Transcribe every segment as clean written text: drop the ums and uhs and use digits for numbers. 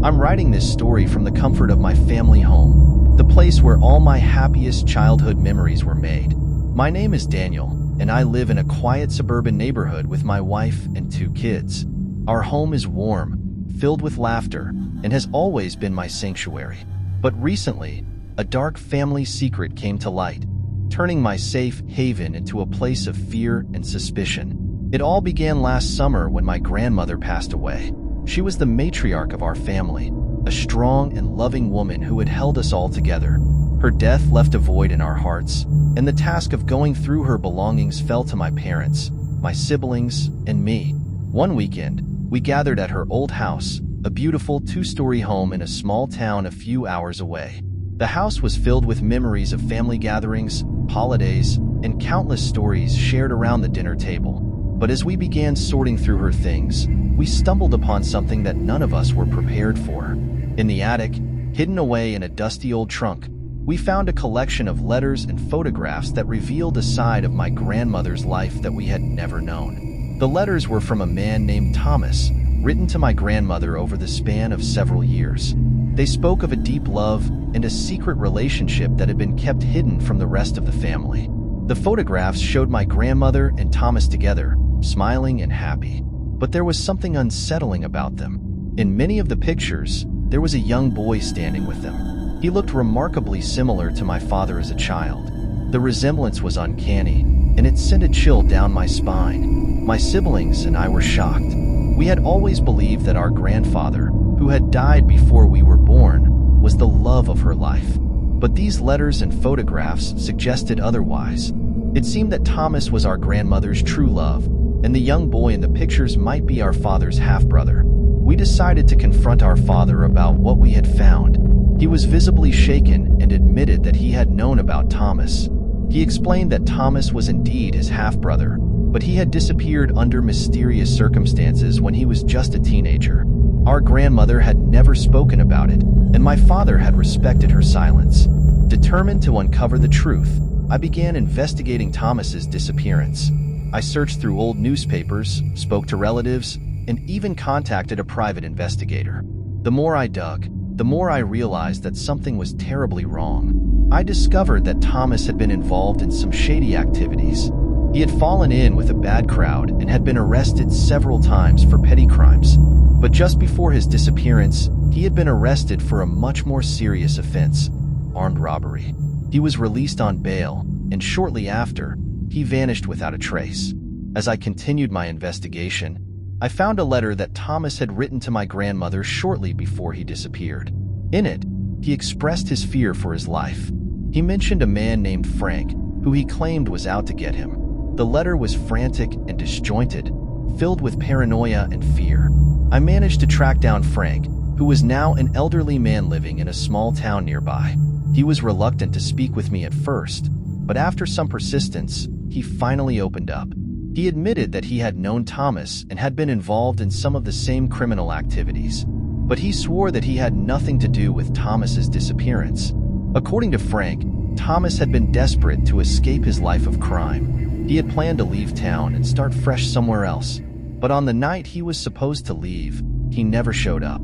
I'm writing this story from the comfort of my family home, the place where all my happiest childhood memories were made. My name is Daniel, and I live in a quiet suburban neighborhood with my wife and 2 kids. Our home is warm, filled with laughter, and has always been my sanctuary. But recently, a dark family secret came to light, turning my safe haven into a place of fear and suspicion. It all began last summer when my grandmother passed away. She was the matriarch of our family, a strong and loving woman who had held us all together. Her death left a void in our hearts, and the task of going through her belongings fell to my parents, my siblings, and me. One weekend, we gathered at her old house, a beautiful 2-story home in a small town a few hours away. The house was filled with memories of family gatherings, holidays, and countless stories shared around the dinner table. But as we began sorting through her things, we stumbled upon something that none of us were prepared for. In the attic, hidden away in a dusty old trunk, we found a collection of letters and photographs that revealed a side of my grandmother's life that we had never known. The letters were from a man named Thomas, written to my grandmother over the span of several years. They spoke of a deep love and a secret relationship that had been kept hidden from the rest of the family. The photographs showed my grandmother and Thomas together, smiling and happy. But there was something unsettling about them. In many of the pictures, there was a young boy standing with them. He looked remarkably similar to my father as a child. The resemblance was uncanny, and it sent a chill down my spine. My siblings and I were shocked. We had always believed that our grandfather, who had died before we were born, was the love of her life. But these letters and photographs suggested otherwise. It seemed that Thomas was our grandmother's true love, and the young boy in the pictures might be our father's half-brother. We decided to confront our father about what we had found. He was visibly shaken and admitted that he had known about Thomas. He explained that Thomas was indeed his half-brother, but he had disappeared under mysterious circumstances when he was just a teenager. Our grandmother had never spoken about it, and my father had respected her silence. Determined to uncover the truth, I began investigating Thomas's disappearance. I searched through old newspapers, spoke to relatives, and even contacted a private investigator. The more I dug, the more I realized that something was terribly wrong. I discovered that Thomas had been involved in some shady activities. He had fallen in with a bad crowd and had been arrested several times for petty crimes. But just before his disappearance, he had been arrested for a much more serious offense, armed robbery. He was released on bail, and shortly after, he vanished without a trace. As I continued my investigation, I found a letter that Thomas had written to my grandmother shortly before he disappeared. In it, he expressed his fear for his life. He mentioned a man named Frank, who he claimed was out to get him. The letter was frantic and disjointed, filled with paranoia and fear. I managed to track down Frank, who was now an elderly man living in a small town nearby. He was reluctant to speak with me at first, but after some persistence, he finally opened up. He admitted that he had known Thomas and had been involved in some of the same criminal activities, but he swore that he had nothing to do with Thomas's disappearance. According to Frank, Thomas had been desperate to escape his life of crime. He had planned to leave town and start fresh somewhere else, but on the night he was supposed to leave, he never showed up.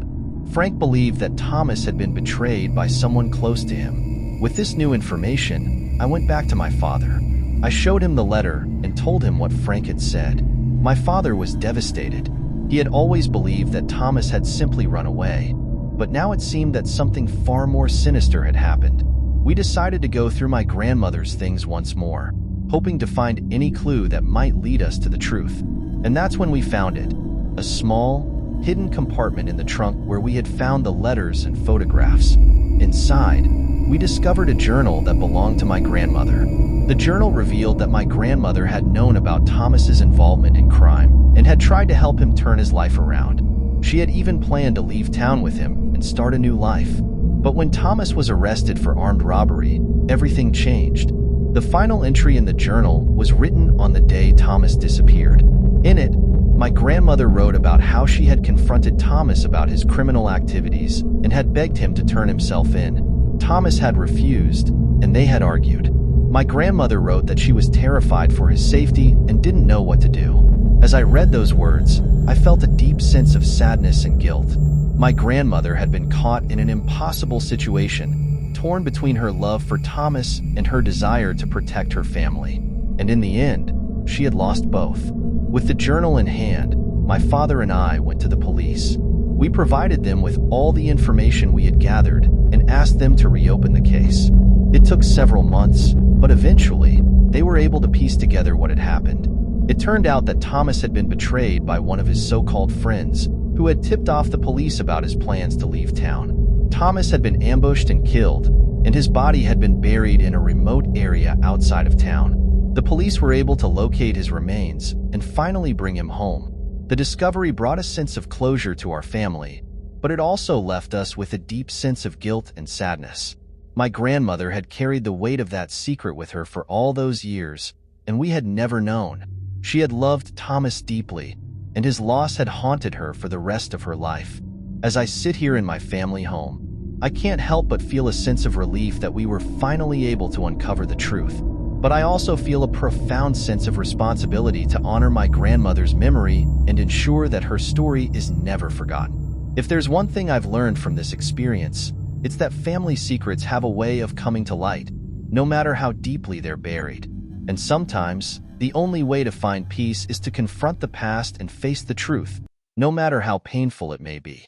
Frank believed that Thomas had been betrayed by someone close to him. With this new information, I went back to my father. I showed him the letter and told him what Frank had said. My father was devastated. He had always believed that Thomas had simply run away, but now it seemed that something far more sinister had happened. We decided to go through my grandmother's things once more, hoping to find any clue that might lead us to the truth. And that's when we found it, a small, hidden compartment in the trunk where we had found the letters and photographs. Inside, we discovered a journal that belonged to my grandmother. The journal revealed that my grandmother had known about Thomas's involvement in crime and had tried to help him turn his life around. She had even planned to leave town with him and start a new life. But when Thomas was arrested for armed robbery, everything changed. The final entry in the journal was written on the day Thomas disappeared. In it, my grandmother wrote about how she had confronted Thomas about his criminal activities and had begged him to turn himself in. Thomas had refused, and they had argued. My grandmother wrote that she was terrified for his safety and didn't know what to do. As I read those words, I felt a deep sense of sadness and guilt. My grandmother had been caught in an impossible situation, torn between her love for Thomas and her desire to protect her family. And in the end, she had lost both. With the journal in hand, my father and I went to the police. We provided them with all the information we had gathered and asked them to reopen the case. It took several months, but eventually, they were able to piece together what had happened. It turned out that Thomas had been betrayed by one of his so-called friends, who had tipped off the police about his plans to leave town. Thomas had been ambushed and killed, and his body had been buried in a remote area outside of town. The police were able to locate his remains and finally bring him home. The discovery brought a sense of closure to our family, but it also left us with a deep sense of guilt and sadness. My grandmother had carried the weight of that secret with her for all those years, and we had never known. She had loved Thomas deeply, and his loss had haunted her for the rest of her life. As I sit here in my family home, I can't help but feel a sense of relief that we were finally able to uncover the truth. But I also feel a profound sense of responsibility to honor my grandmother's memory and ensure that her story is never forgotten. If there's one thing I've learned from this experience, it's that family secrets have a way of coming to light, no matter how deeply they're buried. And sometimes, the only way to find peace is to confront the past and face the truth, no matter how painful it may be.